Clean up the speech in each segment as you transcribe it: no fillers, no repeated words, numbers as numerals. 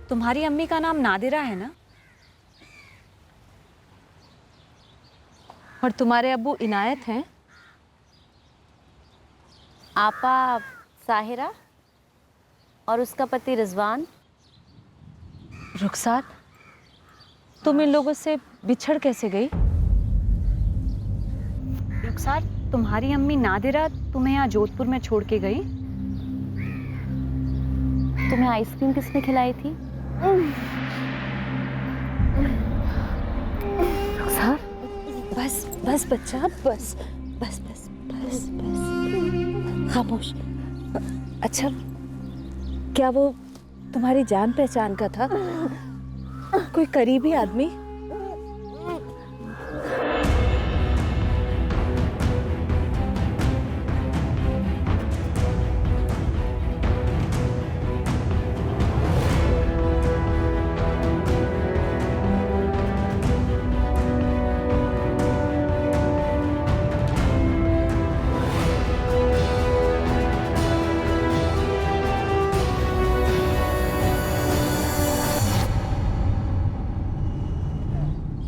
तुम्हारी अम्मी का नाम नादिरा है ना? और तुम्हारे अब्बू इनायत हैं? आपा साहिरा और उसका पति रिजवान। रुखसार, तुम इन लोगों से बिछड़ कैसे गई? रुखसार, तुम्हारी अम्मी नादिरा तुम्हें यहाँ जोधपुर में छोड़ के गई? तुम्हें आइसक्रीम किसने खिलाई थी? रुखसार, बस बस बच्चा, बस बस बस बस बस, खामोश। अच्छा, क्या वो तुम्हारी जान पहचान का था? कोई करीबी आदमी?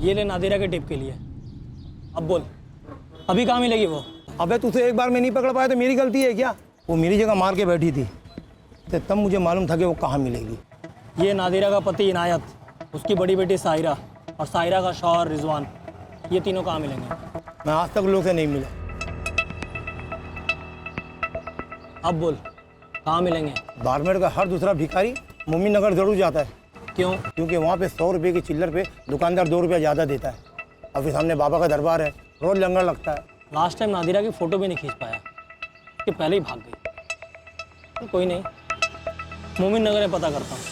ये ले नादिरा के टिप के लिए। अब बोल, अभी कहाँ मिलेगी वो? अबे तुझे एक बार में नहीं पकड़ पाया तो मेरी गलती है क्या? वो मेरी जगह मार के बैठी थी तो तब मुझे मालूम था कि वो कहाँ मिलेगी। ये नादिरा का पति इनायत, उसकी बड़ी बेटी साहिरा और साहिरा का शौहर रिजवान, ये तीनों कहाँ मिलेंगे? मैं आज तक लोग से नहीं मिला। अब बोल, कहाँ मिलेंगे? बारमेर का हर दूसरा भिखारी मोमिन नगर जरूर जाता है। क्यों? क्योंकि वहाँ पे 100 रुपये की चिल्लर पे दुकानदार 2 रुपया ज़्यादा देता है। और फिर सामने बाबा का दरबार है, रोज लंगर लगता है। लास्ट टाइम नादिरा की फ़ोटो भी नहीं खींच पाया कि पहले ही भाग गई। तो कोई नहीं, मोमिन नगर में पता करता हूँ।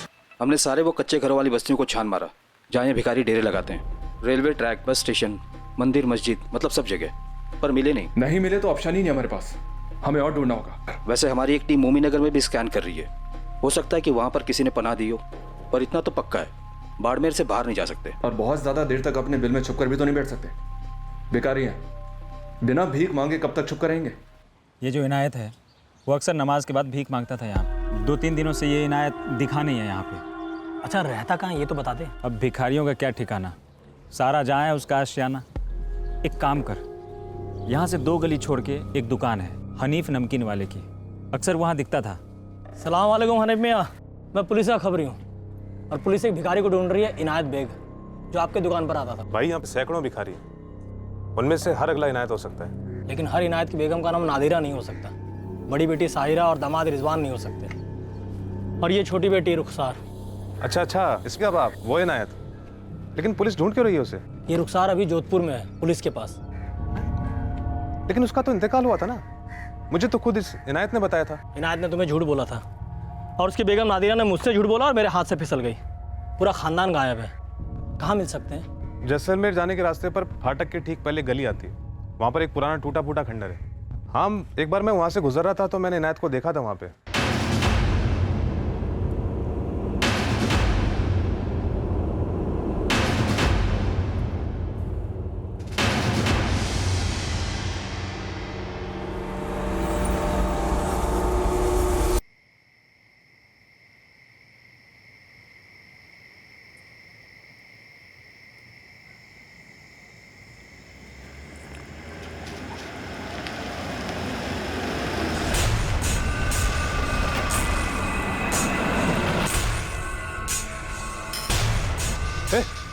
हमने सारे वो कच्चे घरों वाली बस्तियों को छान मारा जहाँ ये भिखारी डेरे लगाते हैं। रेलवे ट्रैक, बस स्टेशन, मंदिर, मस्जिद, मतलब सब जगह, पर मिले नहीं। नहीं मिले तो ऑप्शन ही नहीं हमारे पास, हमें और ढूंढना होगा। वैसे हमारी एक टीम मोमी नगर में भी स्कैन कर रही है। हो सकता है कि वहाँ पर किसी ने पनाह दी हो, पर इतना तो पक्का है, बाड़मेर से बाहर नहीं जा सकते। और बहुत ज्यादा देर तक अपने बिल में छुप कर भी तो नहीं बैठ सकते। बेकारी हैं, बिना भीख मांगे कब तक छुप कर रहेंगे? ये जो इनायत है वो अक्सर नमाज के बाद भीख मांगता था यहाँ। 2-3 दिनों से ये इनायत दिखा नहीं है यहाँ पे। अच्छा, रहता कहाँ ये तो बता दे। अब भिखारियों का क्या ठिकाना, सारा जहाँ है उसका आशियाना। एक काम कर, यहाँ से 2 गली छोड़ के एक दुकान है हनीफ नमकीन वाले की, अक्सर वहाँ दिखता था। सलाम वालेकुम हनीफ मियाँ, मैं पुलिस का खबरी हूँ और पुलिस एक भिखारी को ढूंढ रही है, इनायत बेग, जो आपके दुकान पर आता था। भाई यहाँ पे सैकड़ों भिखारी हैं, उनमें से हर अगला इनायत हो सकता है। लेकिन हर इनायत की बेगम का नाम नादिरा नहीं हो सकता, बड़ी बेटी साहिरा और दामाद रिजवान नहीं हो सकते, और ये छोटी बेटी रुखसार। अच्छा, इसका बाप वो इनायत। लेकिन पुलिस ढूंढ क्यों रही है उसे? ये रुखसार अभी जोधपुर में है, पुलिस के पास। लेकिन उसका तो इंतकाल हुआ था ना, मुझे तो खुद इस इनायत ने बताया था। इनायत ने तुम्हें झूठ बोला था और उसकी बेगम नादिरा ने मुझसे झूठ बोला और मेरे हाथ से फिसल गई। पूरा खानदान गायब है। कहाँ मिल सकते हैं? जैसलमेर जाने के रास्ते पर फाटक के ठीक पहले गली आती है, वहाँ पर एक पुराना टूटा फूटा खंडर है। हाँ, एक बार मैं वहाँ से गुजर रहा था तो मैंने इनायत को देखा था वहाँ पे।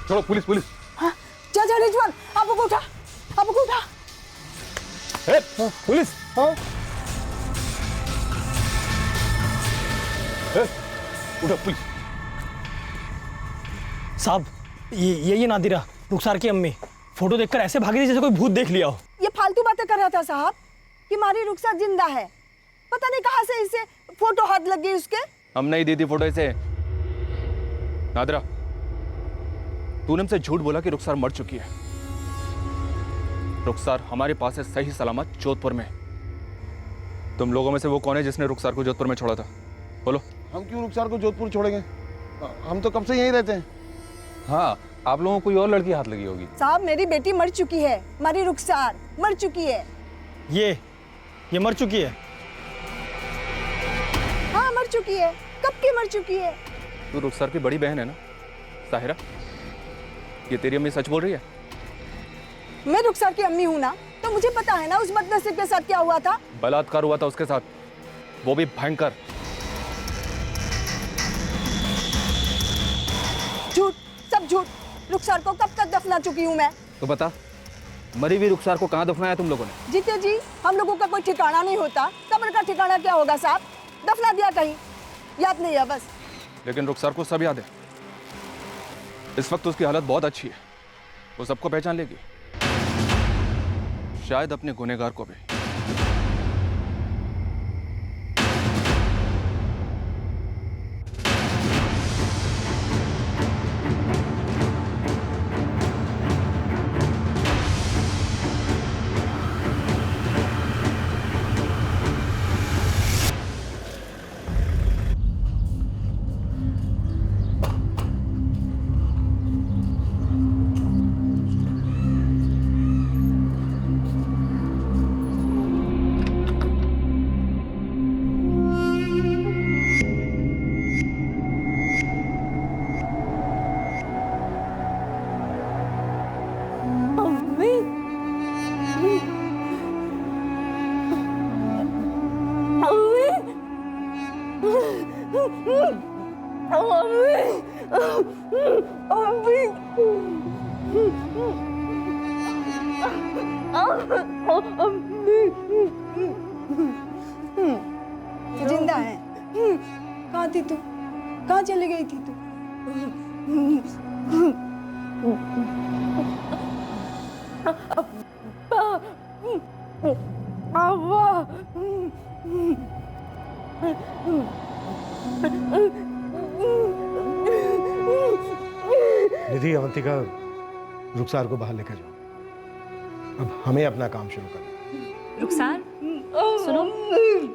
चलो पुलिस। हाँ, जा रिजवान, आपको उठा। पुलिस! हाँ? उठो पुलिस। साहब, ये नादिरा, रुखसार की अम्मी, फोटो देखकर ऐसे भागी थी जैसे कोई भूत देख लिया हो। ये फालतू बातें कर रहा था साहब कि हमारी रुखसार जिंदा है। पता नहीं कहाँ से इसे फोटो हाथ लग गई उसके। हम नहीं दी थी फोटो इसे। नादिरा, तूने हमसे झूठ बोला कि रुखसार मर चुकी है। रुखसार हमारे पास है सही सलामत जोधपुर में। तुम लोगों में से वो कौन है जिसने रुखसार को जोधपुर में छोड़ा था? बोलो। हम क्यों रुखसार को जोधपुर छोड़ेंगे? हम तो कब से यहीं रहते हैं। हाँ, आप लोगों को कोई और लड़की हाथ लगी होगी। साहब, मेरी बेटी मर चुकी है, हमारी रुखसार मर चुकी है। ये मर चुकी है? हाँ, मर चुकी है। कब की मर चुकी है? तू रुखसार की बड़ी बहन है ना साहिरा? ये तेरी अम्मी सच बोल रही है? मैं रुखसार की अम्मी हूँ ना, तो मुझे पता है ना उस बदनसीब के साथ क्या हुआ था। बलात्कार हुआ था उसके साथ, वो भी भयंकर। झूठ, सब झूठ। रुखसार को कब तक दफना चुकी हूँ मैं? तो बता, मरी हुई रुखसार को कहाँ दफनाया तुम लोगों ने? जीते जी, हम लोगों का कोई ठिकाना नहीं होता। कब्र का ठिकाना क्या होगा साहब? दफना दिया कहीं, याद नहीं है बस। लेकिन रुखसार को सब याद है। इस वक्त उसकी हालत बहुत अच्छी है, वो सबको पहचान लेगी, शायद अपने गुनहगार को भी। जिंदा है। कहाँ थी तू? कहाँ चली गई थी तू? निधि, अवंतिका, रुखसार को बाहर लेकर जाओ। अब हमें अपना काम शुरू करना है। रुखसार, सुनो,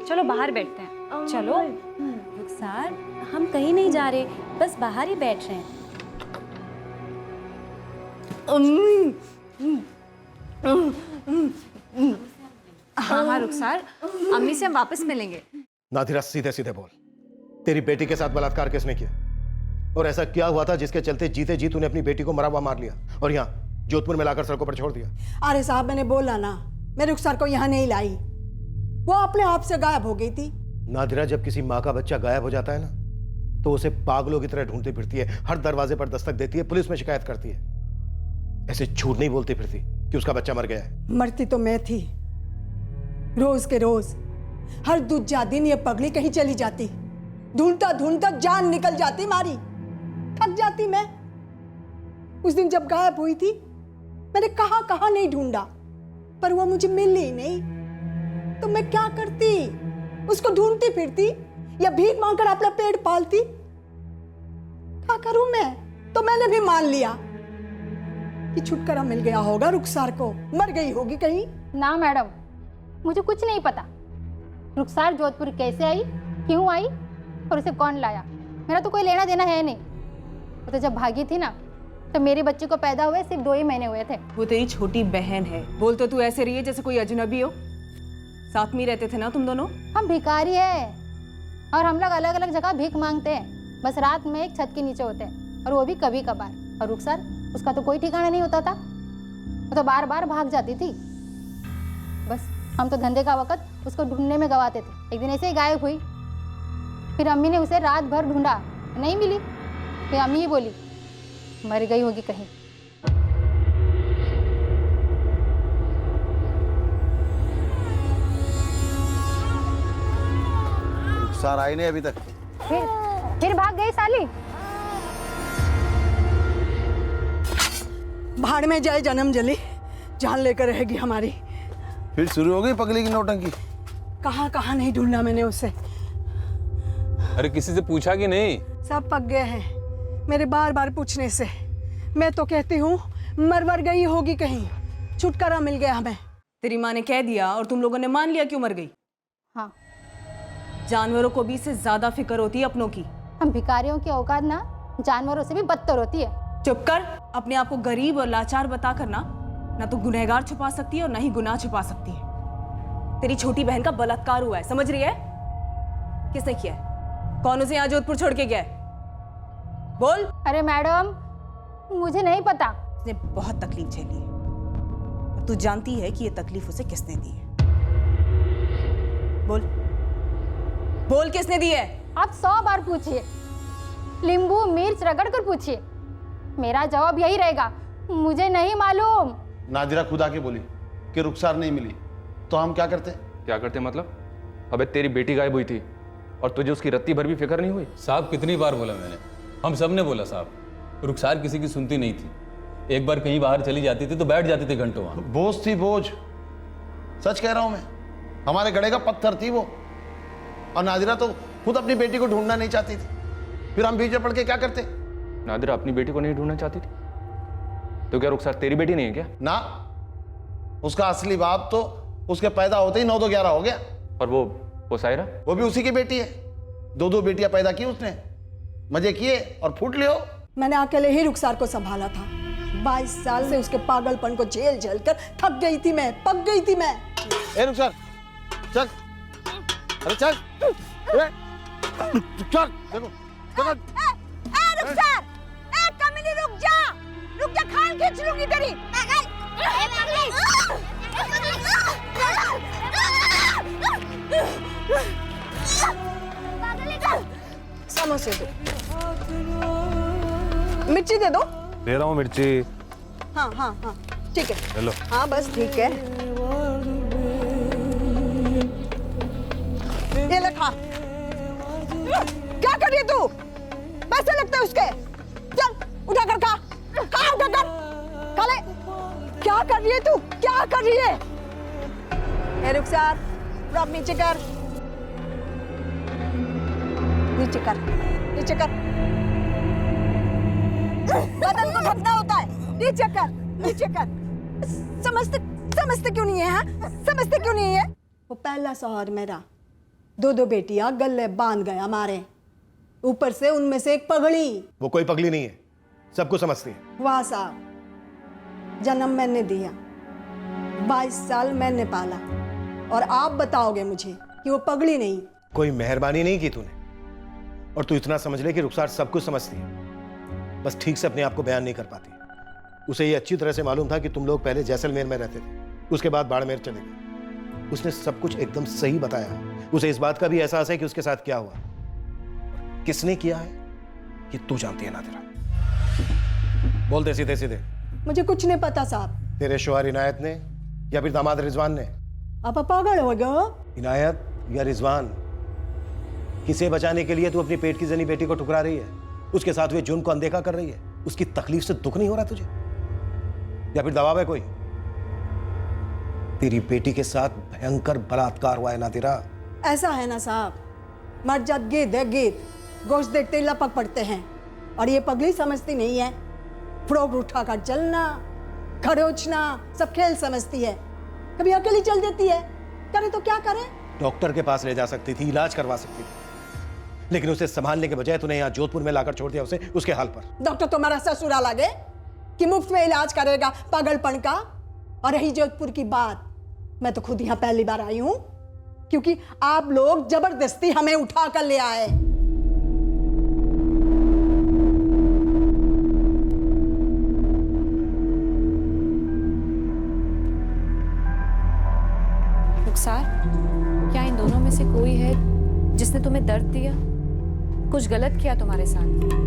चलो बाहर बैठते हैं। चलो। रुखसार, हम कहीं नहीं जा रहे, बस बाहर ही बैठ रहे हैं। हाँ हाँ रुखसार, अम्मी से हम वापस मिलेंगे। नादिरा, सीधे सीधे बोल, तेरी बेटी के साथ बलात्कार किसने किया? और ऐसा क्या हुआ था जिसके चलते जीते जी तूने अपनी बेटी को मरा हुआ मार लिया और यहाँ जोधपुर में लाकर सड़कों पर छोड़ दिया? अरे साहब, मैंने बोला ना, मैं रुखसार को यहाँ नहीं लाई, वो अपने आप से गायब हो गई थी। नादिरा, जब किसी माँ का बच्चा गायब हो जाता है ना, तो उसे पागलों की तरह ढूंढती फिरती है, हर दरवाजे पर दस्तक देती है, पुलिस में शिकायत करती है। ऐसे झूठ नहीं बोलती फिरती कि उसका बच्चा मर गया है। मरती तो मैं थी, रोज के रोज, हर दूजा दिन ये पगली कहीं चली जाती, ढूंढता ढूंढता जान निकल जाती मारी, थक जाती मैं। उस दिन जब गायब हुई थी, मैंने कहाँ कहाँ नहीं ढूंढा, पर वो मुझे मिली नहीं। तो मैं क्या करती? उसको ढूंढती फिरती या भीख मांगकर अपना पेट पालती? क्या करूं मैं? तो मैंने भी मान लिया कि छुटकारा मिल गया होगा रुखसार को, मर गई होगी कहीं। ना मैडम, मुझे कुछ नहीं पता। रुखसार जोधपुर कैसे आई, क्यों आई और उसे कौन लाया, मेरा तो कोई लेना देना है नहीं। वो तो जब भागी थी ना, तो मेरे बच्चे को पैदा हुए सिर्फ 2 ही महीने हुए थे। वो तेरी छोटी बहन है, बोल तो तू ऐसे रही है जैसे कोई अजनबी हो। साथ में रहते थे ना तुम दोनों? हम भिखारी है और हम लोग अलग अलग जगह भीख मांगते हैं, बस रात में एक छत के नीचे होते हैं, और वो भी कभी कभार। और रुखसार, उसका तो कोई ठिकाना नहीं होता था, वो तो बार बार भाग जाती थी। बस हम तो धंधे का वक्त उसको ढूंढने में गवाते थे। एक दिन ऐसे ही गायब हुई, फिर अम्मी ने उसे रात भर ढूंढा, नहीं मिली। फिर अम्मी ही बोली मर गई होगी कहीं। रुखसार आई नहीं अभी तक। फिर भाग गई साली। भाड़ में जाए जन्म जली, जान लेकर रहेगी हमारी। फिर शुरू हो गई पगली की नौटंकी। कहाँ कहाँ नहीं ढूंढा मैंने उसे। अरे किसी से पूछा कि नहीं? सब पक गए हैं मेरे बार बार पूछने से। मैं तो कहती हूँ मर गई होगी कहीं, छुटकारा मिल गया हमें। तेरी माँ ने कह दिया और तुम लोगों ने मान लिया क्यों मर गई? हाँ, जानवरों को भी इससे ज्यादा फिक्र होती है अपनों की। हम भिखारियों की औकात ना जानवरों से भी बदतर होती है। चुप कर। अपने आप को गरीब और लाचार बता कर ना तो गुनहगार छुपा सकती है और ना ही गुनाह छुपा सकती है। तेरी छोटी बहन का बलात्कार हुआ है, समझ रही है? किसने किया है? कौन उसे यहाँ जोधपुर छोड़ के गया है? बोल। अरे मैडम, मुझे नहीं पता। उसने बहुत तकलीफ झेली है और तू जानती है कि ये तकलीफ उसे किसने दी है। बोल बोल, किसने दी है? आप 100 बार पूछिए, नींबू मिर्च रगड़ कर पूछिए, मेरा जवाब यही रहेगा, मुझे नहीं मालूम। नादिरा खुद आके बोली कि रुखसार नहीं मिली, तो हम क्या करते? क्या करते मतलब? अबे तेरी बेटी गायब हुई थी और तुझे उसकी रत्ती भर भी फिक्र नहीं हुई? साहब कितनी बार बोला मैंने, हम सब ने बोला साहब, रुखसार किसी की सुनती नहीं थी। एक बार कहीं बाहर चली जाती थी तो बैठ जाती थी घंटों वहां। बोझ थी बोझ, सच कह रहा हूं मैं। हमारे गड़े का पत्थर थी वो। और नादिरा तो खुद अपनी बेटी को ढूंढना नहीं चाहती थी, फिर हम बीच में पड़ के क्या करते? नादिरा अपनी बेटी को नहीं ढूंढना चाहती थी तो क्या रुखसार तेरी बेटी नहीं है क्या? ना, उसका असली बाप तो उसके पैदा होते ही 9-11 हो गया। और वो सायरा? वो भी उसी की बेटी है। 2 बेटियां पैदा की उसने, मजे किए और फूट लियो। मैंने अकेले ही रुखसार को संभाला था। 22 साल से उसके पागलपन को झेल झेल कर थक गई थी मैं, पक गई थी मैं। ए रुखसार, चल, अरे चल, चल, देखो, चल। रुखसार, कमीनी रुक जा, खान खींच लूंगी तेरी। समोसे दो, मिर्ची दे दो। दे रहा हूँ मिर्ची। हाँ हाँ हाँ, ठीक है। हेलो। हाँ बस ठीक है, ये ले खा। क्या कर रही है तू? पैसे लगते हैं उसके। चल उठा कर खा, खा उठा कर, खा ले। क्या कर रही है तू? क्या कर रही है? ए रुखसार, रॉब नीचे कर, नीचे कर, नीचे कर। बदन को ढकना होता है, नीचे कर, नीचे कर। समझते क्यों नहीं है? हाँ, समझते क्यों नहीं है? वो पहला शौहर मेरा 2 बेटियां गले बांध गया मारे, ऊपर से उनमें से एक पगड़ी। वो कोई पगली नहीं है, सब कुछ समझती है। वाह साहब, जन्म मैंने दिया, 22 साल मैंने पाला, और आप बताओगे मुझे कि वो पगड़ी नहीं? कोई मेहरबानी नहीं की तूने, और तू इतना समझ ले कि रुखसार सब कुछ समझती है, बस ठीक से अपने आप को बयान नहीं कर पाती। उसे ये अच्छी तरह से मालूम था कि तुम लोग पहले जैसलमेर में रहते थे, उसके बाद बाड़मेर चले गए। उसने सब कुछ एकदम सही बताया। उसे इस बात का भी एहसास है कि उसके साथ क्या हुआ, किसने किया है, ये तू जानती है नादिरा। बोलते सीधे सीधे। मुझे कुछ नहीं पता साहब। तेरे शौहर इनायत ने या फिर दामाद रिजवान ने? आप पागल हो गए? इनायत या रिजवान, किसे बचाने के लिए तू अपनी पेट की जनी बेटी को ठुकरा रही है, उसके साथ हुए जुर्म को अनदेखा कर रही है? उसकी तकलीफ से दुख नहीं हो रहा तुझे, या फिर दबाव है कोई? तेरी बेटी के साथ भयंकर बलात्कार हुआ है नादिरा। ऐसा है ना साहब, मर जात गिद्ध है गिद्ध, गोश्त देखते ही लपक पड़ते हैं, और ये पगली समझती नहीं है। फ्रॉक उठाकर चलना, खरोचना, सब खेल समझती है। कभी अकेली चल देती है, करे तो क्या करे? डॉक्टर के पास ले जा सकती थी, इलाज करवा सकती थी, लेकिन उसे संभालने के बजाय तूने यहाँ जोधपुर में लाकर छोड़ दिया उसे उसके हाल पर। डॉक्टर तो मेरा ससुरा लगे कि मुफ्त में इलाज करेगा पागलपन का। और रही जोधपुर की बात, मैं तो खुद यहाँ पहली बार आई हूँ, क्योंकि आप लोग जबरदस्ती हमें उठा कर ले आए। रुखसार, क्या इन दोनों में से कोई है जिसने तुम्हें दर्द दिया, कुछ गलत किया तुम्हारे साथ?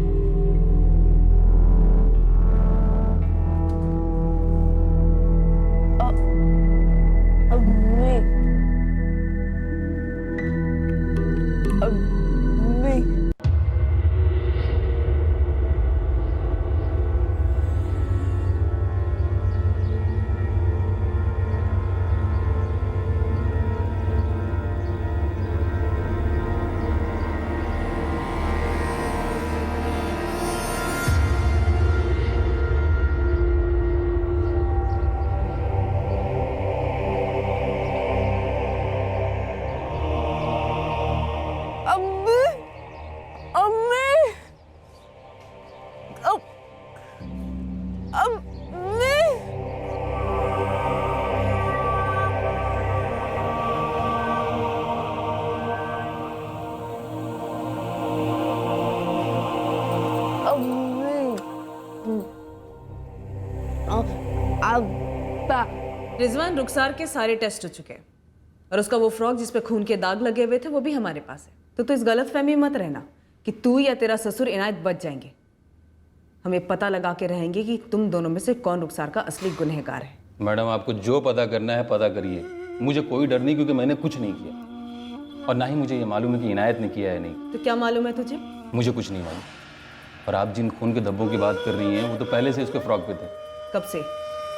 रिजवान, रुखसार के सारे टेस्ट हो चुके हैं और उसका वो फ्रॉक जिस पे खून के दाग लगे हुए थे वो भी हमारे पास है। तो तू इस गलतफहमी में मत रहना कि तू या तेरा ससुर इनायत बच जाएंगे। हमें पता लगा के रहेंगे कि तुम दोनों में से कौन रुखसार का असली गुनहगार है। मैडम, आपको जो पता करना है पता करिए, मुझे कोई डर नहीं, क्योंकि मैंने कुछ नहीं किया और ना ही मुझे ये मालूम है कि इनायत ने किया है नहीं। तो क्या मालूम है तुझे? मुझे कुछ नहीं मालूम। और आप जिन खून के धब्बों की बात कर रही हैं वो तो पहले से उसके फ्रॉक पे थे। कब से?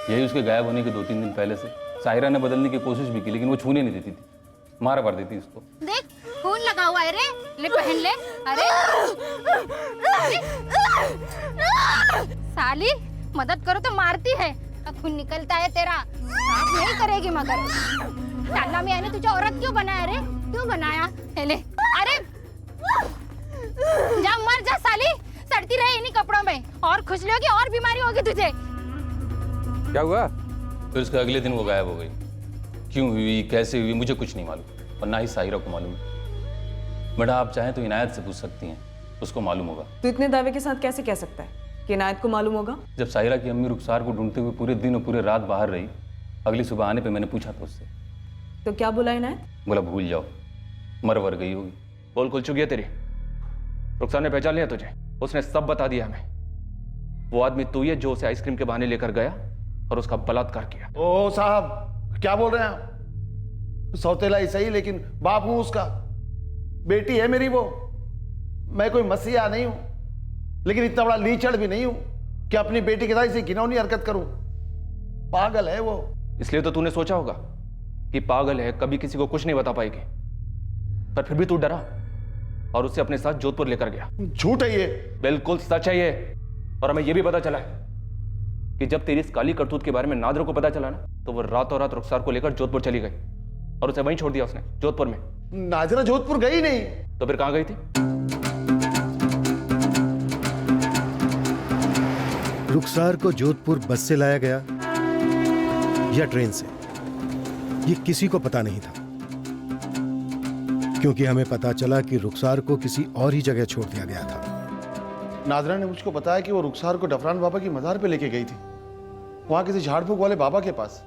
यही उसके गायब होने के 2-3 दिन पहले से। साहिरा ने बदलने की कोशिश भी की लेकिन वो छूने नहीं देती थी, मारा पड़ देती उसको। देख खून लगा हुआ है रे, ले पहन ले। अरे साली, मदद करो तो मारती है। अब खून निकलता है तेरा, साफ नहीं करेगी मगर। अल्लाह मियां ने तुझे औरत क्यों बनाया रे? क्यों बनाया? ले अरे जा मर जा साली, सड़ती रहे इन्हीं कपड़ों में, और खुजली होगी और बीमारी होगी तुझे। क्या हुआ? फिर उसके अगले दिन वो गायब हो गई। क्यों हुई, कैसे हुई, मुझे कुछ नहीं मालूम और ना ही साहिरा को मालूम है। बेटा, आप चाहें तो इनायत से पूछ सकती हैं, उसको मालूम होगा। तू इतने दावे के साथ कैसे कह सकता है कि इनायत को मालूम होगा? जब साहिरा की अम्मी रुखसार को ढूंढते हुए पूरे दिन और पूरे रात बाहर रही, अगली सुबह आने पे मैंने पूछा था उससे। तो क्या बोला इनायत? बोला भूल जाओ, मर वर गई होगी। बोल खुल चुकी है तेरी। रुखसार ने पहचान लिया तुझे, उसने सब बता दिया हमें। वो आदमी तू ही है जो उसे आइसक्रीम के बहाने लेकर गया और उसका बलात्कार किया। ओ साहब, क्या बोल रहे हैं आप? सौतेला ही सही लेकिन बाप हूं उसका। बेटी है मेरी वो। मैं कोई मसीहा नहीं हूं, लेकिन इतना बड़ा लीचड़ भी नहीं हूं कि अपनी बेटी के साथ ऐसी घिनौनी हरकत करूं। पागल है वो। इसलिए तो तूने सोचा होगा कि पागल है, कभी किसी को कुछ नहीं बता पाएगी, पर फिर भी तू डरा और उसे अपने साथ जोधपुर लेकर गया। झूठ है ये। बिल्कुल सच है ये। और हमें यह भी पता चला है कि जब तेरी इस काली करतूत के बारे में नादरा को पता चला ना, तो वो रातों रात रुखसार को लेकर जोधपुर चली गई और उसे वहीं छोड़ दिया उसने, जोधपुर में। नाजरा जोधपुर गई नहीं। तो फिर कहां गई थी? रुखसार को जोधपुर बस से लाया गया या ट्रेन से, ये किसी को पता नहीं था, क्योंकि हमें पता चला कि रुखसार को किसी और ही जगह छोड़ दिया गया था। नादरा ने मुझको बताया कि वो रुखसार को डफरान बाबा की मज़ार पे लेके गई थी, वहां किसी झाड़ फूक वाले बाबा के पास,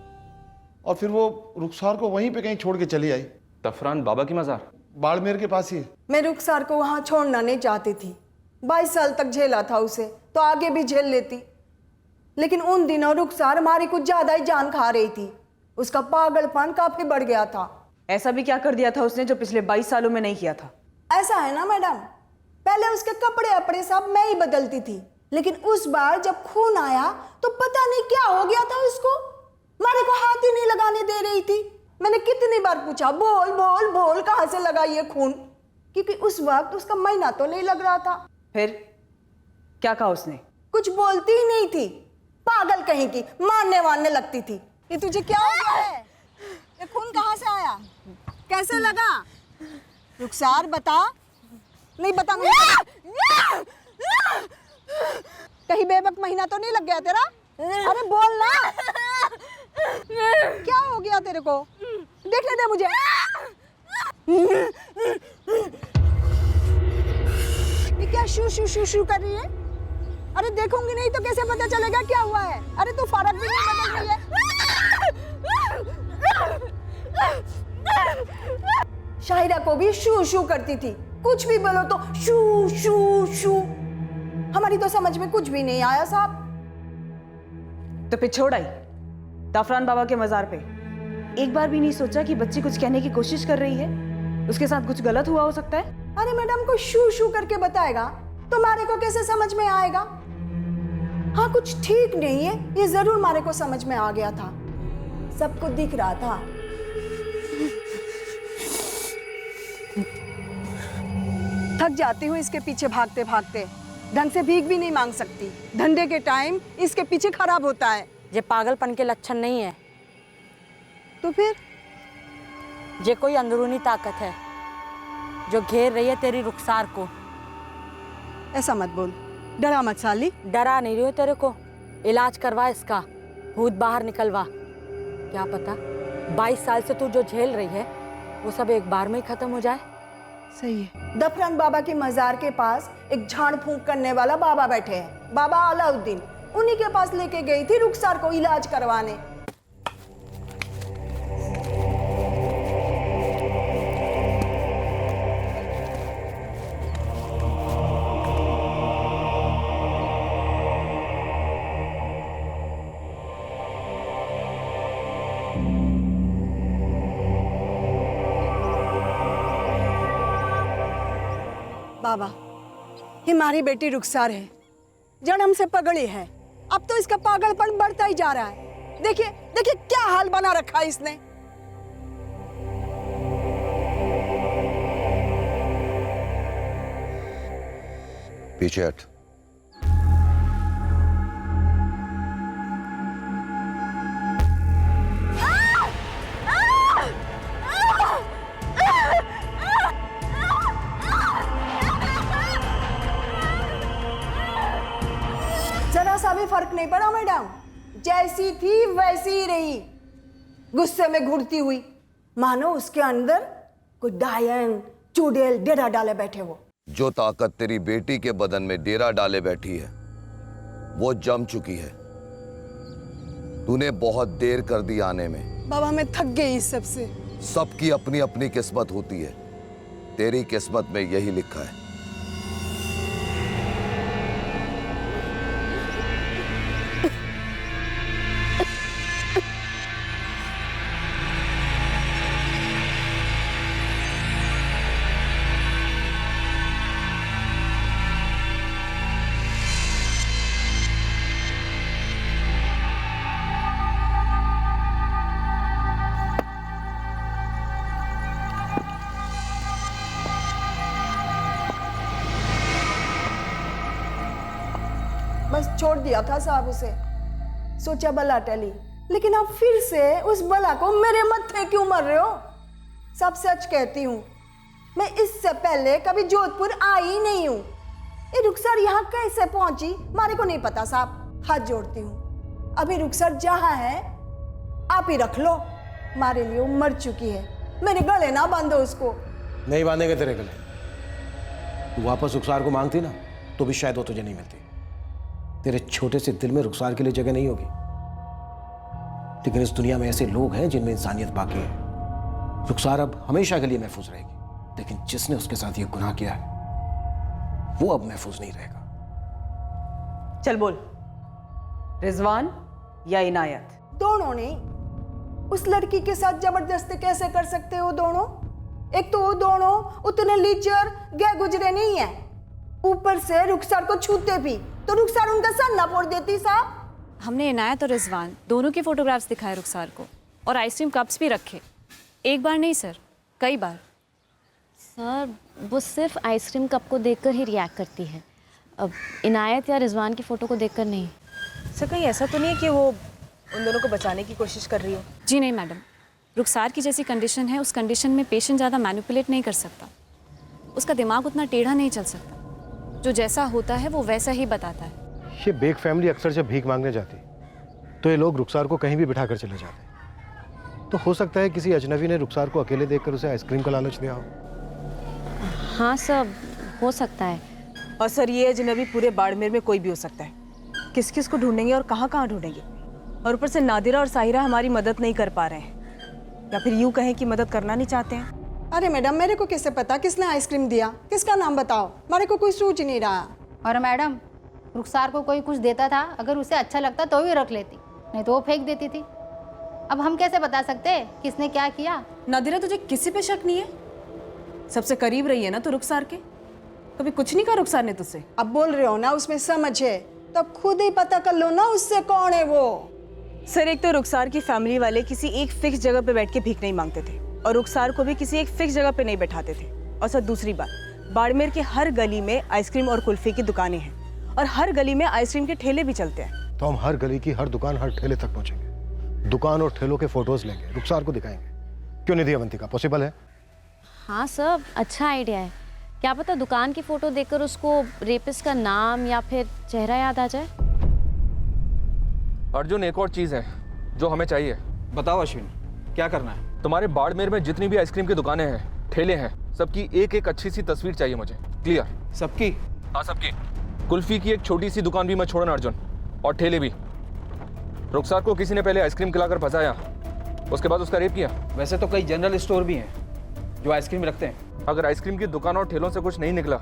और फिर वो रुखसार को वहीं पे कहीं छोड़ के चली आई। डफरान बाबा की मज़ार? बाड़मेर के पास ही। मैं रुखसार को वहां छोड़ना नहीं चाहती थी। 22 साल तक झेला था उसे, तो आगे भी झेल लेती, लेकिन उन दिनों रुखसार हमारी कुछ ज्यादा ही जान खा रही थी। उसका पागलपन काफी बढ़ गया था। ऐसा भी क्या कर दिया था उसने जो पिछले 22 सालों में नहीं किया था? ऐसा है ना मैडम, पहले उसके कपड़े अपड़े सब मैं ही बदलती थी, लेकिन उस बार जब खून आया तो पता नहीं क्या हो गया था उसको, मारे को हाथ ही नहीं लगाने दे रही थी। मैंने कितनी बार पूछा, बोल बोल बोल कहां से लगा ये खून, क्योंकि उस वक्त उसका महीना तो नहीं लग रहा था। फिर क्या कहा उसने? कुछ बोलती ही नहीं थी, पागल कहीं की, मारने वारने लगती थी। ये तुझे क्या हो गया है? ये खून कहां से आया, कैसे लगा? रुखसार बता। नहीं बता कहीं बेवक महीना तो नहीं लग गया तेरा? अरे बोल ना, क्या हो गया तेरे को? देखने दे मुझे। ये क्या शू शू शू शू कर रही है? अरे देखूंगी नहीं तो कैसे पता चलेगा क्या हुआ है? अरे तू फर्क भी नहीं बदल रही है। शाहिरा को भी शू शू करती थी, कुछ भी बोलो तो शू शू शू। हमारी तो समझ में कुछ भी नहीं आया साहब। तो फिर छोड़ आई डफरान बाबा के मजार पे। एक बार भी नहीं सोचा कि बच्ची कुछ कहने की कोशिश कर रही है, उसके साथ कुछ गलत हुआ हो सकता है? अरे मैडम को शू शू करके बताएगा तो मारे को कैसे समझ में आएगा? हाँ कुछ ठीक नहीं है, ये जरूर मारे को समझ में आ गया था, सबको दिख रहा था। थक जाती हूँ इसके पीछे भागते भागते, ढंग से भीख भी नहीं मांग सकती। धंधे के टाइम इसके पीछे खराब होता है। ये पागलपन के लक्षण नहीं है, तो फिर ये कोई अंदरूनी ताकत है जो घेर रही है तेरी रुखसार को। ऐसा मत बोल, डरा मत साली। डरा नहीं रही हो तेरे को, इलाज करवा इसका, भूत बाहर निकलवा। क्या पता 22 साल से तू जो झेल रही है वो सब एक बार में ही खत्म हो जाए। सही है। दफरन बाबा की मजार के पास एक झाड़ फूंक करने वाला बाबा बैठे हैं, बाबा अलाउद्दीन। उन्हीं के पास लेके गई थी रुखसार को इलाज करवाने। बाबा, ये हमारी बेटी रुखसार है, जन्म से पगड़ी है। अब तो इसका पागलपन बढ़ता ही जा रहा है। देखिए देखिए क्या हाल बना रखा है इसने। पीछे हट। जरा सा भी फर्क नहीं पड़ा मैडम, जैसी थी वैसी ही रही, गुस्से में घुरती हुई, मानो उसके अंदर कोई डायन चुड़ैल डेरा डाले बैठे। वो जो ताकत तेरी बेटी के बदन में डेरा डाले बैठी है वो जम चुकी है। तूने बहुत देर कर दी आने में। बाबा मैं थक गई इस सब से। सबकी अपनी अपनी किस्मत होती है, तेरी किस्मत में यही लिखा है। बस छोड़ दिया था साहब उसे, सोचा बला टली, लेकिन अब फिर से उस बला को मेरे मत्थे क्यों मर रहे हो? सब सच कहती हूँ, मैं इससे पहले कभी जोधपुर आई नहीं हूँ। ये रुखसर यहाँ कैसे पहुंची मारे को नहीं पता साहब। हाथ जोड़ती हूँ, अभी रुखसर जहाँ है आप ही रख लो, मारे लिए वो मर चुकी है। मेरे गले ना बांधो उसको। नहीं बांधेंगे तेरे गले। तू वापस रुखसार को मांगती ना तो भी शायद वो तुझे नहीं मिलती। तेरे छोटे से दिल में रुखसार के लिए जगह नहीं होगी, लेकिन इस दुनिया में ऐसे लोग हैं जिनमें इंसानियत बाकी है। रुखसार अब हमेशा के लिए महफूज रहेगी, लेकिन जिसने उसके साथ ये गुनाह किया है वो अब महफूज नहीं रहेगा। चल बोल, रिजवान या इनायत? दोनों ने। उस लड़की के साथ जबरदस्ती कैसे कर सकते हो दोनों? एक तो वो दोनों उतने लीचर गए गुजरे नहीं है, ऊपर से रुखसार को छूते भी तो रुखसार उनका सर ना फोड़ देती साहब। हमने इनायत और रिजवान दोनों के फोटोग्राफ्स दिखाए रुखसार को, और आइसक्रीम कप्स भी रखे। एक बार नहीं सर, कई बार। सर वो सिर्फ आइसक्रीम कप को देखकर ही रिएक्ट करती है, अब इनायत या रिजवान की फ़ोटो को देखकर नहीं। सर कहीं ऐसा तो नहीं है कि वो उन दोनों को बचाने की कोशिश कर रही हो? जी नहीं मैडम, रुखसार की जैसी कंडीशन है, उस कंडीशन में पेशेंट ज़्यादा मैनिपुलेट नहीं कर सकता, उसका दिमाग उतना टेढ़ा नहीं चल सकता, जो जैसा होता है वो वैसा ही बताता है। ये बेग फैमिली अक्सर जब भीख मांगने जाती तो ये लोग रुखसार को कहीं भी बिठा कर चले जाते। तो हो सकता है किसी अजनबी ने रुखसार को अकेले देखकर उसे आइसक्रीम का लालच दिया हो। हाँ सर, हो सकता है। और सर ये अजनबी पूरे बाड़मेर में कोई भी हो सकता है। किस किस को ढूंढेंगे और कहाँ कहाँ ढूंढेंगे? और ऊपर से नादिरा और साहिरा हमारी मदद नहीं कर पा रहे हैं, या फिर यूँ कहें कि मदद करना नहीं चाहते हैं। अरे मैडम मेरे को कैसे पता किसने आइसक्रीम दिया? किसका नाम बताओ, मेरे को कोई सूझ नहीं रहा। और मैडम रुखसार को कोई कुछ देता था, अगर उसे अच्छा लगता तो ही रख लेती, नहीं तो वो फेंक देती थी। अब हम कैसे बता सकते किसने क्या किया? नादिरा तुझे किसी पे शक नहीं है? सबसे करीब रही है ना तो रुखसार के, कभी कुछ नहीं कहा रुखसार ने तुझसे? अब बोल रहे हो ना उसमें समझ है, तो खुद ही पता कर लो ना उससे कौन है वो। सर एक तो रुखसार की फैमिली वाले किसी एक फिक्स जगह पे बैठ के भीख नहीं मांगते थे, और रुखसार को भी किसी एक फिक्स जगह पे नहीं बैठाते थे। और सर दूसरी बात, बाड़मेर के हर गली में आइसक्रीम और कुल्फी की दुकानें हैं, और हर गली में आइसक्रीम के ठेले भी चलते हैं। तो हम हर गली की हर दुकान हर ठेले तक पहुंचेंगे, दुकान और ठेलों के फोटोज लेंगे, रुखसार को दिखाएंगे। क्यों नहीं दिया अवंतिका? पॉसिबल है? हाँ सर, अच्छा आइडिया है। क्या पता दुकान की फ़ोटो देखकर उसको रेपिस्ट का नाम या फिर चेहरा याद आ जाए। अर्जुन एक और चीज़ है जो हमें चाहिए। बताओ अश्विन, क्या करना है? तुम्हारे बाड़मेर में जितनी भी आइसक्रीम की दुकानें हैं ठेले हैं, सबकी एक एक अच्छी सी तस्वीर चाहिए मुझे। क्लियर? सबकी? हाँ सबकी। कुल्फी की एक छोटी सी दुकान भी मैं छोड़ना अर्जुन, और ठेले भी। रुखसार को किसी ने पहले आइसक्रीम खिलाकर फंसाया, उसके बाद उसका रेप किया। वैसे तो कई जनरल स्टोर भी हैं जो आइसक्रीम रखते हैं। अगर आइसक्रीम की दुकान और ठेलों से कुछ नहीं निकला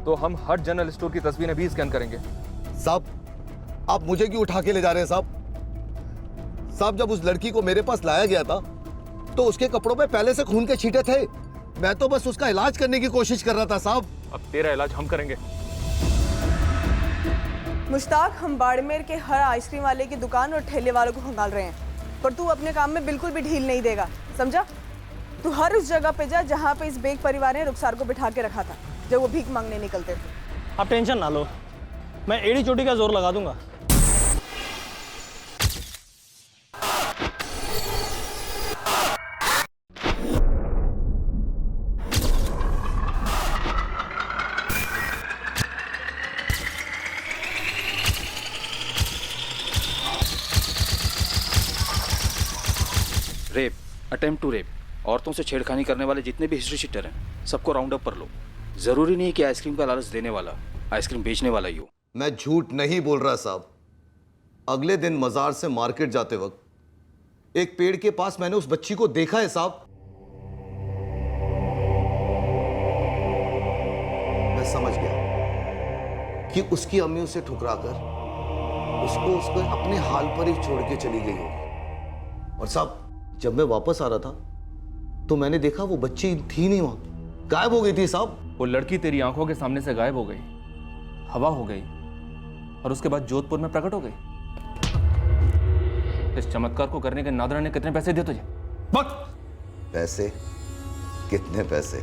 तो हम हर जनरल स्टोर की तस्वीरें भी स्कैन करेंगे। साहब, आप मुझे क्यों उठा के ले जा रहे हैं साहब? साहब, जब उस लड़की को मेरे पास लाया गया था तो उसके कपड़ों पे पहले से खून के छींटे थे। मैं तो बस उसका इलाज करने की कोशिश कर रहा था साहब। अब तेरा इलाज हम करेंगे। मुश्ताक, हम बाड़मेर के हर आइसक्रीम वाले की दुकान और ठेले वालों को खंगाल रहे हैं, पर तू अपने काम में बिल्कुल भी ढील नहीं देगा, समझा? तू हर उस जगह पे जा जहाँ पे इस बेग परिवार ने रुखसार को बिठा के रखा था जब वो भीख मांगने निकलते थे। आप टेंशन ना लो, मैं एड़ी चोटी का जोर लगा दूंगा। रेप, अटेम्प्ट टू रेप, औरतों से छेड़खानी करने वाले जितने भी हिस्ट्री शीटर हैं सबको राउंड अप कर लो। जरूरी नहीं कि आइसक्रीम का लालच देने वाला आइसक्रीम बेचने वाला ही हो। मैं झूठ नहीं बोल रहा साहब। अगले दिन मजार से मार्केट जाते वक्त एक पेड़ के पास मैंने उस बच्ची को देखा है साहब। मैं समझ गया कि उसकी अम्मी उसे ठुकराकर उसको अपने हाल पर ही छोड़ के चली गई होगी। और साहब, जब मैं वापस आ रहा था तो मैंने देखा वो बच्ची थी नहीं, वहां गायब हो गई थी साहब। वो लड़की तेरी आंखों के सामने से गायब हो गई, हवा हो गई, और उसके बाद जोधपुर में प्रकट हो गई। इस चमत्कार को करने के नादरा ने कितने पैसे दिए तुझे? पैसे? कितने पैसे?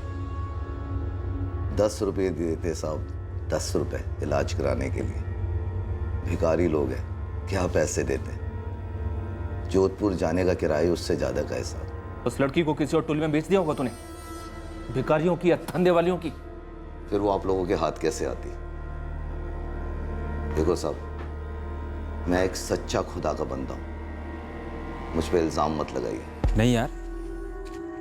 10 रुपये दिए थे साहब, 10 रुपए इलाज कराने के लिए। भिखारी लोग हैं, क्या पैसे देते? जोधपुर जाने का किराया उससे ज्यादा का है साहब। उस लड़की को किसी और टोली में बेच दिया होगा तूने, भिखारियों की या धंधे वालियों की। फिर वो आप लोगों के हाथ कैसे आती? देखो साहब, मैं एक सच्चा खुदा का बंदा हूं, मुझ पे इल्जाम मत लगाइए। नहीं यार,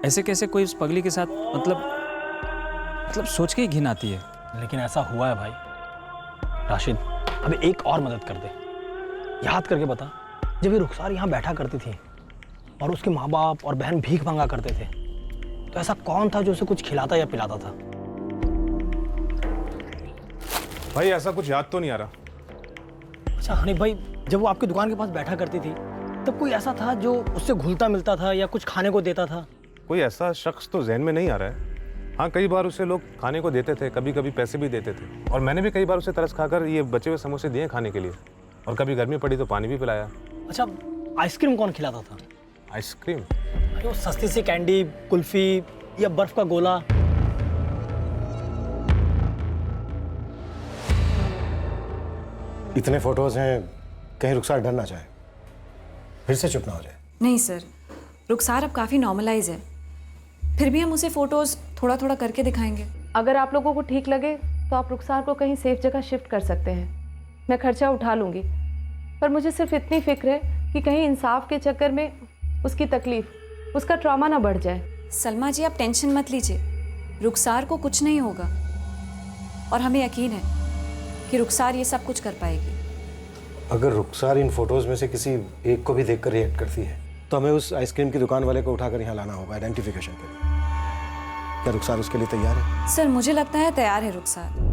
ऐसे कैसे कोई उस पगली के साथ, मतलब सोच के ही घिन आती है। लेकिन ऐसा हुआ है भाई। राशिद, अब एक और मदद कर दे। याद करके बता, जब ये रुखसार यहाँ बैठा करती थी और उसके माँ बाप और बहन भीख मांगा करते थे, तो ऐसा कौन था जो उसे कुछ खिलाता या पिलाता था? भाई ऐसा कुछ याद तो नहीं आ रहा। अच्छा हनीफ भाई, जब वो आपकी दुकान के पास बैठा करती थी तब कोई ऐसा था जो उससे घुलता मिलता था या कुछ खाने को देता था? कोई ऐसा शख्स तो जहन में नहीं आ रहा है। हाँ, कई बार उसे लोग खाने को देते थे, कभी कभी पैसे भी देते थे, और मैंने भी कई बार उसे तरस खाकर ये बचे हुए समोसे दिए खाने के लिए, और कभी गर्मी पड़ी तो पानी भी पिलाया। अच्छा, आइसक्रीम कौन खिलाता था? आइसक्रीम? अरे वो सस्ती सी कैंडी, कुल्फी या बर्फ का गोला? इतने फोटोज हैं, कहीं रुखसार डर ना जाए, फिर से चुप ना हो जाए। नहीं सर, रुखसार अब काफ़ी नॉर्मलाइज है, फिर भी हम उसे फ़ोटोज़ थोड़ा थोड़ा करके दिखाएंगे। अगर आप लोगों को ठीक लगे तो आप रुखसार को कहीं सेफ जगह शिफ्ट कर सकते हैं, मैं खर्चा उठा लूँगी। पर मुझे सिर्फ इतनी फिक्र है कि कहीं इंसाफ के चक्कर में उसकी तकलीफ, उसका ट्रॉमा ना बढ़ जाए। सलमा जी, आप टेंशन मत लीजिए, रुखसार को कुछ नहीं होगा, और हमें यकीन है कि रुखसार ये सब कुछ कर पाएगी। अगर रुखसार इन फोटोज में से किसी एक को भी देखकर रिएक्ट करती है तो हमें उस आइसक्रीम की दुकान वाले को उठाकर यहाँ लाना होगा आइडेंटिफिकेशन के लिए। क्या रुखसार उसके लिए तैयार है? सर, मुझे लगता है तैयार है रुखसार।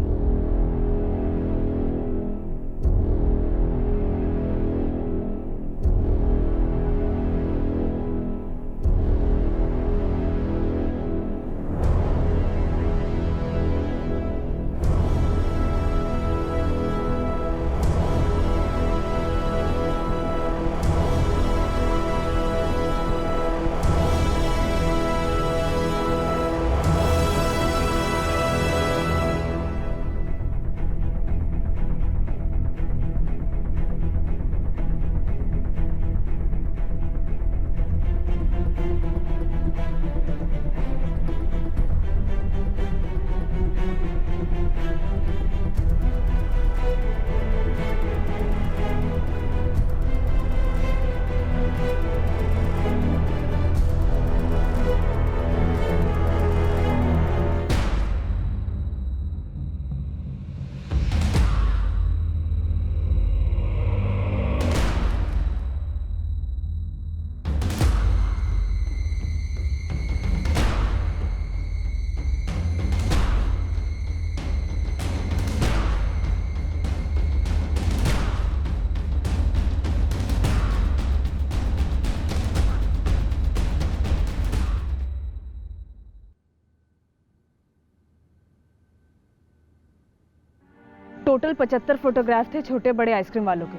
टोटल 75 फोटोग्राफ थे छोटे बड़े आइसक्रीम वालों के,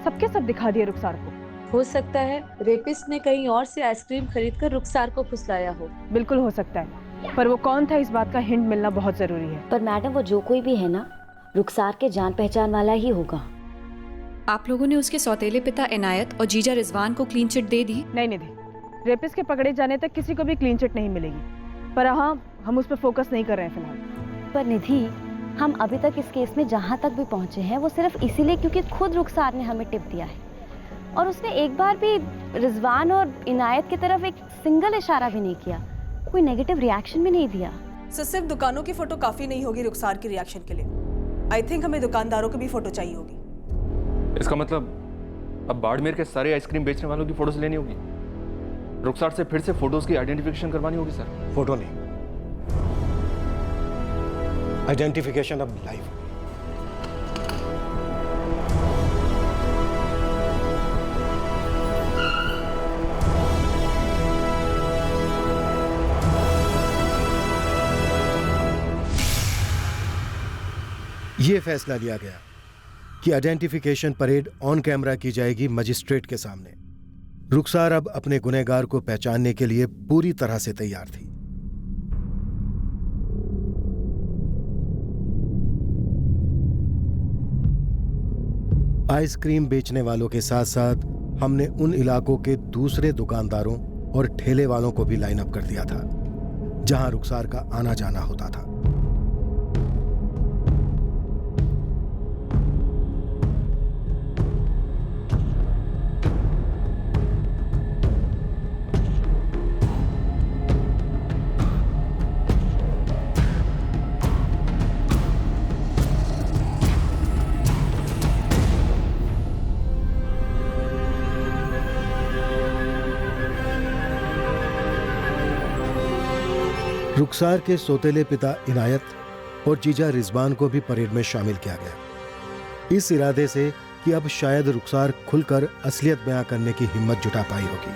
सबके सब दिखा दिए रुखसार को। हो सकता है रेपिस्ट ने कहीं और से आइसक्रीम खरीदकर रुखसार को फुसलाया हो। बिल्कुल हो सकता है, पर वो कौन था इस बात का हिंट मिलना बहुत जरूरी है। पर मैडम वो जो कोई भी है ना, रुखसार के जान पहचान वाला ही होगा। आप लोगों ने उसके सौतेले पिता इनायत और जीजा रिजवान को क्लीन चिट दे दी? नहीं निधि, रेपिस्ट के पकड़े जाने तक किसी को भी क्लीन चिट नहीं मिलेगी, पर हाँ हम उस पर फोकस नहीं कर रहे हैं फिलहाल। पर निधि, हम अभी तक इस केस में जहाँ तक भी पहुँचे हैं वो सिर्फ इसीलिए क्योंकि खुद रुखसार ने हमें टिप दिया है, और उसने एक बार भी रिजवान और इनायत की तरफ एक सिंगल इशारा भी नहीं किया, कोई नेगेटिव रिएक्शन भी नहीं दिया। सिर्फ दुकानों की फोटो काफी नहीं होगी रुखसार की रिएक्शन के लिए। आई थिंक हमें दुकानदारों की भी फोटो चाहिए होगी। इसका मतलब अब बाड़मेर के सारे आइसक्रीम बेचने वालों की फोटोज लेनी होगी, रुखसार से फिर से फोटोज की आइडेंटिफिकेशन करवानी होगी सर। फोटो नहीं, आइडेंटिफिकेशन अब लाइव। ये फैसला लिया गया कि आइडेंटिफिकेशन परेड ऑन कैमरा की जाएगी मजिस्ट्रेट के सामने। रुखसार अब अपने गुनहगार को पहचानने के लिए पूरी तरह से तैयार थी। आइसक्रीम बेचने वालों के साथ साथ हमने उन इलाकों के दूसरे दुकानदारों और ठेले वालों को भी लाइन अप कर दिया था जहां रुखसार का आना जाना होता था। रुखसार के सौतेले पिता इनायत और जीजा रिजवान को भी परेड में शामिल किया गया, इस इरादे से कि अब शायद रुखसार खुलकर असलियत बयां करने की हिम्मत जुटा पाई होगी।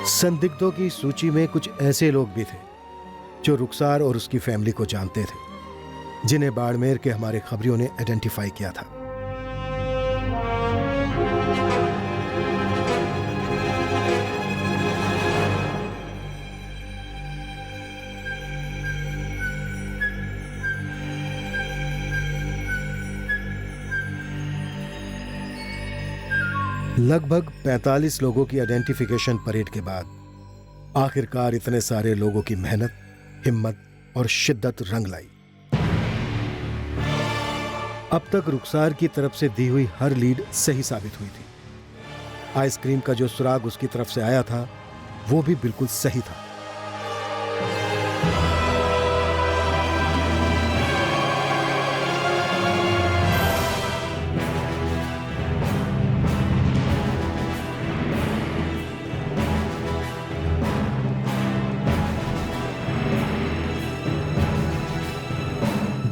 संदिग्धों की सूची में कुछ ऐसे लोग भी थे जो रुखसार और उसकी फैमिली को जानते थे, जिन्हें बाड़मेर के हमारे खबरियों ने आइडेंटिफाई किया था। लगभग 45 लोगों की आइडेंटिफिकेशन परेड के बाद आखिरकार इतने सारे लोगों की मेहनत, हिम्मत और शिद्दत रंग लाई। अब तक रुखसार की तरफ से दी हुई हर लीड सही साबित हुई थी। आइसक्रीम का जो सुराग उसकी तरफ से आया था वो भी बिल्कुल सही था।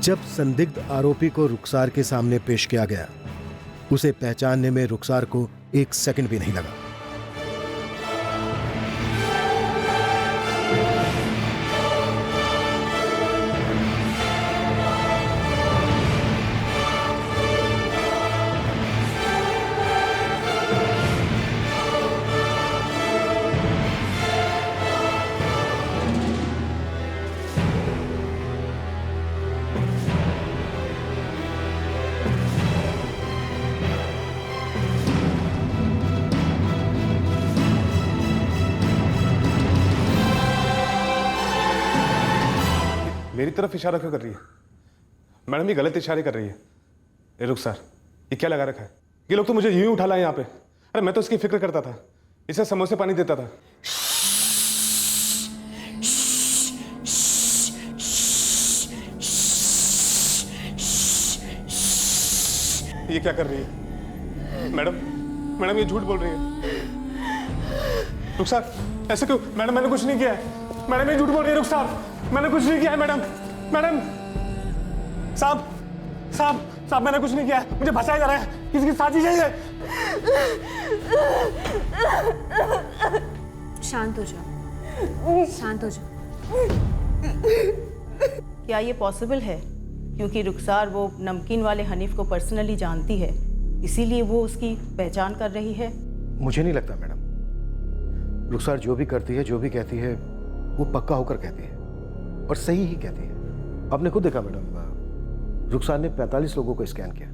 जब संदिग्ध आरोपी को रुखसार के सामने पेश किया गया, उसे पहचानने में रुखसार को एक सेकंड भी नहीं लगा। मेरी तरफ इशारा क्यों कर रही है मैडम? ये गलत इशारे कर रही है। ए रुखसार, ये क्या लगा रखा है? ये लोग तो मुझे यूं ही उठा लाए यहाँ पे। अरे मैं तो इसकी फिक्र करता था, इसे समोसे पानी देता था। ये क्या कर रही है मैडम? मैडम ये झूठ बोल रही है। रुखसार ऐसे क्यों? मैडम मैंने कुछ नहीं किया है। मैडम ये झूठ बोल रही है। रुखसार मैंने कुछ नहीं किया है। मैडम मैडम साहब साहब साहब मैंने कुछ नहीं किया है। मुझे फंसाया जा रहा है, किसकी साजिश है ये? शांत हो जाओ, शांत हो जाओ। क्या ये पॉसिबल है? क्योंकि रुखसार वो नमकीन वाले हनीफ को पर्सनली जानती है, इसीलिए वो उसकी पहचान कर रही है। मुझे नहीं लगता मैडम। रुखसार जो भी करती है, जो भी कहती है, वो पक्का होकर कहती है और सही ही कहती है। आपने खुद देखा मैडम, रुखसार ने 45 लोगों को स्कैन किया।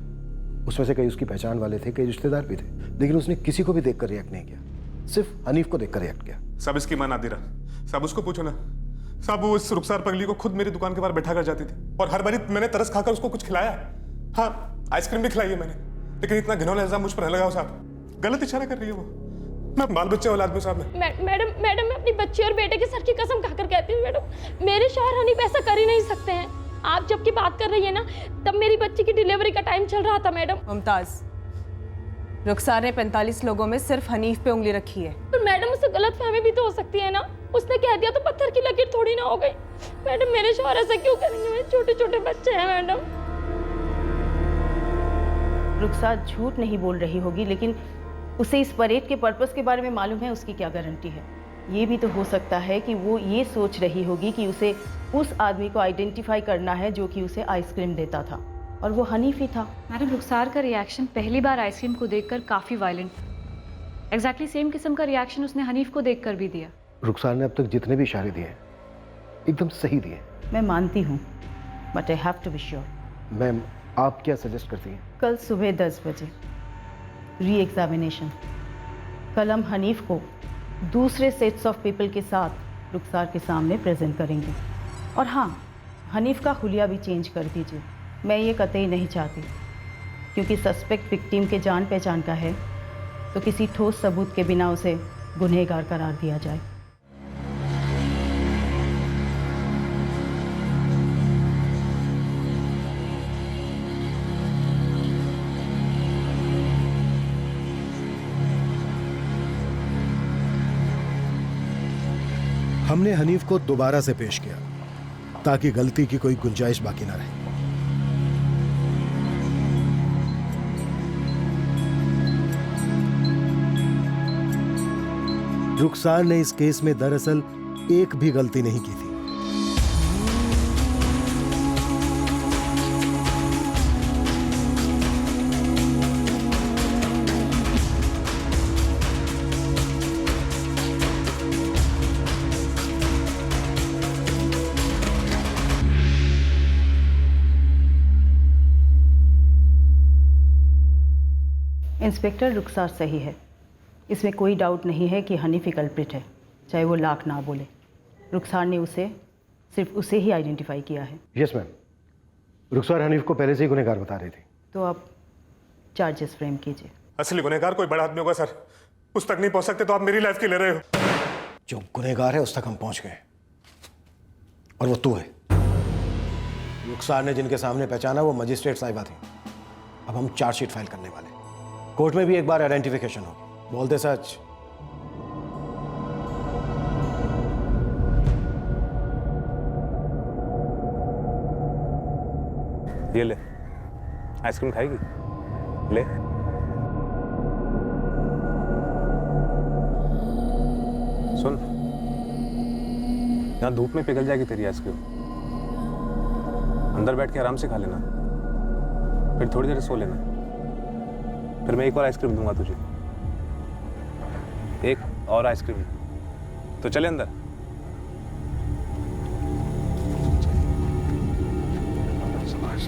उसमें से कई उसकी पहचान वाले थे, कई रिश्तेदार भी थे, लेकिन उसने किसी को भी देखकर रिएक्ट नहीं किया, सिर्फ हनीफ को देखकर रिएक्ट किया। सब इसकी मां नादिरा, सब उसको पूछो ना। सब वो इस रुखसार पगली को खुद मेरी दुकान के बाहर बैठा कर जाती थी और हर बारी मैंने तरस खाकर उसको कुछ खिलाया। हाँ, आइसक्रीम भी खिलाई है मैंने, लेकिन इतना घिनौना इल्जाम मुझ पर न लगाओ साहब। गलत इशारा कर रही है वो। मैं बाल बच्चे वाला आदमी साहब। मैडम मैं अपनी बच्ची और बेटे के सर की कसम खाकर कहती हूँ मैडम, मेरे शौहर हनीफ ऐसा कर ही नहीं सकते हैं। आप जबकि बात कर रही है ना, तब मेरी बच्ची की डिलीवरी का टाइम चल रहा था मैडम। मुमताज, रुखसार ने 45 लोगों में सिर्फ हनीफ पे उंगली रखी है। पर मैडम उससे गलतफहमी भी तो हो सकती है ना, उसने कह दिया तो पत्थर की लकीर थोड़ी ना हो गई। मैडम मेरे शौहर ऐसा क्यों करेंगे? मेरे छोटे छोटे बच्चे हैं मैडम। रुखसार झूठ नहीं बोल रही होगी, लेकिन उसे इस परेड के पर्पस के बारे में मालूम है, उसकी क्या गारंटी है? ये भी तो हो सकता है कि वो ये सोच रही होगी कि उसे उस आदमी को आइडेंटिफाई करना है जो कि उसे आइसक्रीम देता था, और वो हनीफ ही था। मैडम रुखसार का रिएक्शन पहली बार आइसक्रीम को देखकर काफ़ी वायलेंट था। एग्जैक्टली सेम किस्म का रिएक्शन उसने हनीफ को देखकर भी दिया। रुखसार ने अब तक जितने भी इशारे दिए एकदम सही दिए। मैं मानती हूँ, but I have to be sure. Ma'am, आप क्या सजेस्ट करती हैं? कल सुबह 10 बजे री एग्जामिनेशन। कल हम हनीफ को दूसरे सेट्स ऑफ पीपल के साथ रुखसार के सामने प्रेजेंट करेंगे। और हाँ, हनीफ का हुलिया भी चेंज कर दीजिए। मैं ये कतई नहीं चाहती, क्योंकि सस्पेक्ट विक्टिम के जान पहचान का है, तो किसी ठोस सबूत के बिना उसे गुनहगार करार दिया जाए। हमने हनीफ को दोबारा से पेश किया ताकि गलती की कोई गुंजाइश बाकी ना रहे। रुखसार ने इस केस में दरअसल एक भी गलती नहीं की थी। इंस्पेक्टर, रुखसार सही है। इसमें कोई डाउट नहीं है कि हनीफ ही कल्प्रिट है, चाहे वो लाख ना बोले। रुखसार ने सिर्फ उसे ही आइडेंटिफाई किया है। यस मैम, रुखसार हनीफ को पहले से ही गुनहगार बता रही थी। तो आप चार्जेस फ्रेम कीजिए। असली गुनहगार कोई बड़ा आदमी होगा सर, उस तक नहीं पहुंच सकते तो आप मेरी लाइफ की ले रहे हो। जो गुनहगार है उस तक हम पहुंच गए, और वो तू है। रुखसार ने जिनके सामने पहचाना वो मजिस्ट्रेट साहिबा थी। अब हम चार्जशीट फाइल करने वाले। कोर्ट में भी एक बार आइडेंटिफिकेशन होगी। बोलते सच। ये ले, आइसक्रीम खाएगी? ले। सुन, यहां धूप में पिघल जाएगी तेरी आइसक्रीम। अंदर बैठ के आराम से खा लेना, फिर थोड़ी देर सो लेना, फिर मैं एक और आइसक्रीम दूंगा तुझे। एक और आइसक्रीम। तो चले अंदर।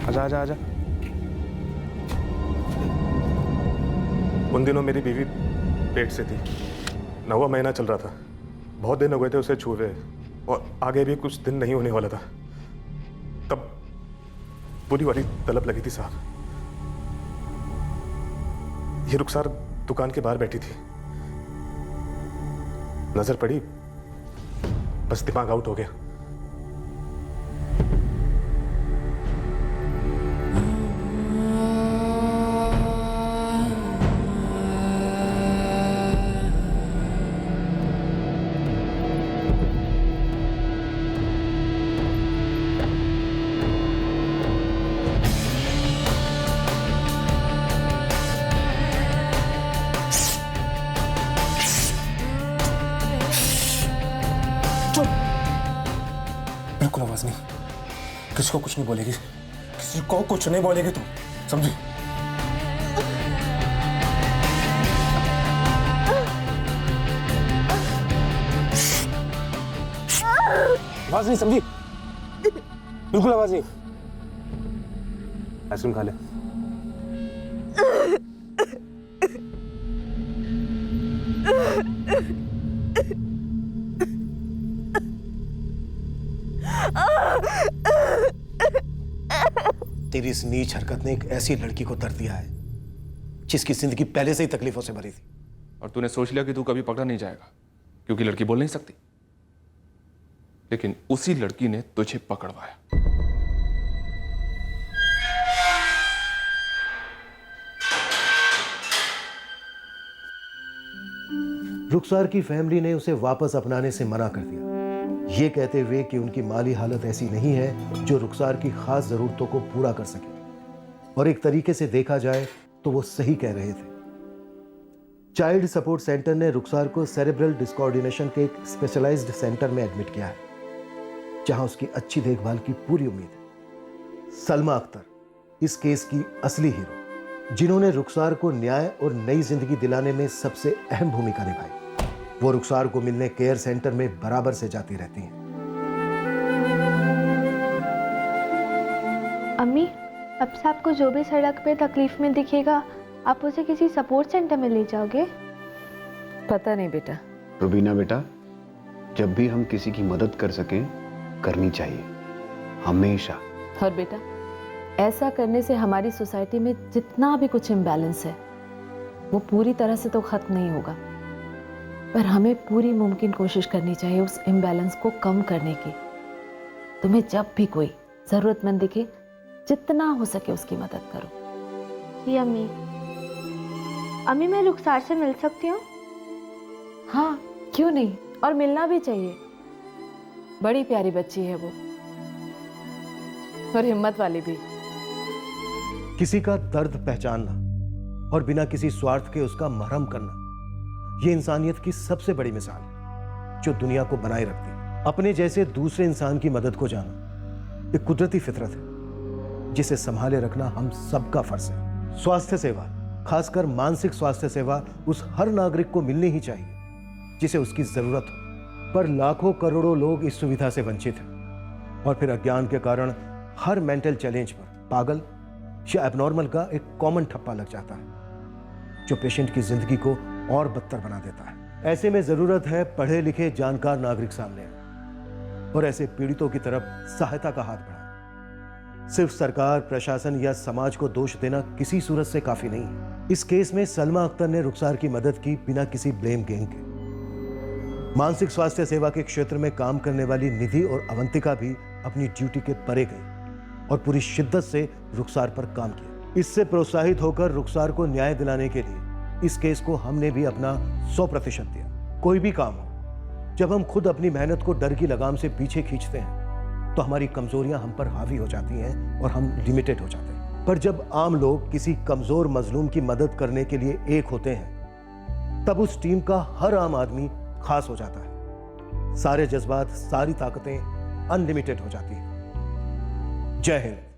आजा आजा आजा। उन दिनों मेरी बीवी पेट से थी, 9वां महीना चल रहा था। बहुत दिन हो गए थे उसे छुए, और आगे भी कुछ दिन नहीं होने वाला था। तब पूरी वाली तलब लगी थी साहब। ये रुखसार दुकान के बाहर बैठी थी, नजर पड़ी, बस दिमाग आउट हो गया। को कुछ नहीं बोलेगी, किसी को कुछ नहीं बोलेगी तुम, समझी? आवाज नहीं, समझी? बिल्कुल आवाज नहीं। आइसक्रीम खा ले। तेरी इस नीच हरकत ने एक ऐसी लड़की को दर्द दिया है जिसकी जिंदगी पहले से ही तकलीफों से भरी थी। और तूने सोच लिया कि तू कभी पकड़ा नहीं जाएगा क्योंकि लड़की बोल नहीं सकती, लेकिन उसी लड़की ने तुझे पकड़वाया। रुखसार की फैमिली ने उसे वापस अपनाने से मना कर दिया, ये कहते हुए कि उनकी माली हालत ऐसी नहीं है जो रुखसार की खास जरूरतों को पूरा कर सके। और एक तरीके से देखा जाए तो वो सही कह रहे थे। चाइल्ड सपोर्ट सेंटर ने रुखसार को सेरेब्रल डिसकोऑर्डिनेशन के एक स्पेशलाइज्ड सेंटर में एडमिट किया है, जहां उसकी अच्छी देखभाल की पूरी उम्मीद है। सलमा अख्तर इस केस की असली हीरो, जिन्होंने रुखसार को न्याय और नई जिंदगी दिलाने में सबसे अहम भूमिका निभाई। वो रुखसार को मिलने केयर सेंटर में बराबर से जाती रहती हैं। अम्मी, अब से आपको जो भी सड़क पे तकलीफ में दिखेगा, आप उसे किसी सपोर्ट सेंटर में ले जाओगे? पता नहीं बेटा। रुबीना बेटा, जब भी हम किसी की मदद कर सकें करनी चाहिए, हमेशा। और बेटा, ऐसा करने से हमारी सोसाइटी में जितना भी कुछ इम्बैलेंस है वो पूरी तरह से तो खत्म नहीं होगा, पर हमें पूरी मुमकिन कोशिश करनी चाहिए उस इम्बैलेंस को कम करने की। तुम्हें जब भी कोई ज़रूरतमंद दिखे, जितना हो सके उसकी मदद करो। जी अम्मी। अम्मी, मैं रुखसार से मिल सकती हूँ? हाँ, क्यों नहीं, और मिलना भी चाहिए। बड़ी प्यारी बच्ची है वो, और हिम्मत वाली भी। किसी का दर्द पहचानना और बिना किसी स्वार्थ के उसका मरहम करना, ये इंसानियत की सबसे बड़ी मिसाल है जो दुनिया को बनाए रखती है। अपने जैसे दूसरे इंसान की मदद को जाना एक कुदरती फितरत है जिसे संभाले रखना हम सबका फर्ज है। स्वास्थ्य सेवा, खासकर मानसिक स्वास्थ्य सेवा, उस हर नागरिक को मिलनी ही चाहिए जिसे उसकी जरूरत हो, पर लाखों करोड़ों लोग इस सुविधा से वंचित हैं और फिर अज्ञान के कारण हर मेंटल चैलेंज पर पागल या एबनॉर्मल का एक कॉमन ठप्पा लग जाता है जो पेशेंट की जिंदगी को और बदतर बना देता है। ऐसे में जरूरत है पढ़े लिखे जानकार नागरिक सामने आए और ऐसे पीड़ितों की तरफ सहायता का हाथ बढ़ाएं। सिर्फ सरकार, प्रशासन या समाज को दोष देना किसी सूरत से काफी नहीं है। इस केस में सलमा अख्तर ने रुखसार की मदद की बिना किसी ब्लेम गेम के। मानसिक स्वास्थ्य सेवा के क्षेत्र में काम करने वाली निधि और अवंतिका भी अपनी ड्यूटी के परे गई और पूरी शिद्दत से रुखसार पर काम किया। इससे प्रोत्साहित होकर रुखसार को न्याय दिलाने के लिए इस केस को हमने भी अपना 100% दिया। कोई भी काम हो, जब हम खुद अपनी मेहनत को डर की लगाम से पीछे खींचते हैं तो हमारी कमजोरियां हम पर हावी हो जाती हैं और हम लिमिटेड हो जाते हैं। पर जब आम लोग किसी कमजोर मजलूम की मदद करने के लिए एक होते हैं, तब उस टीम का हर आम आदमी खास हो जाता है। सारे जज्बात, सारी ताकतें अनलिमिटेड हो जाती हैं। जय हिंद।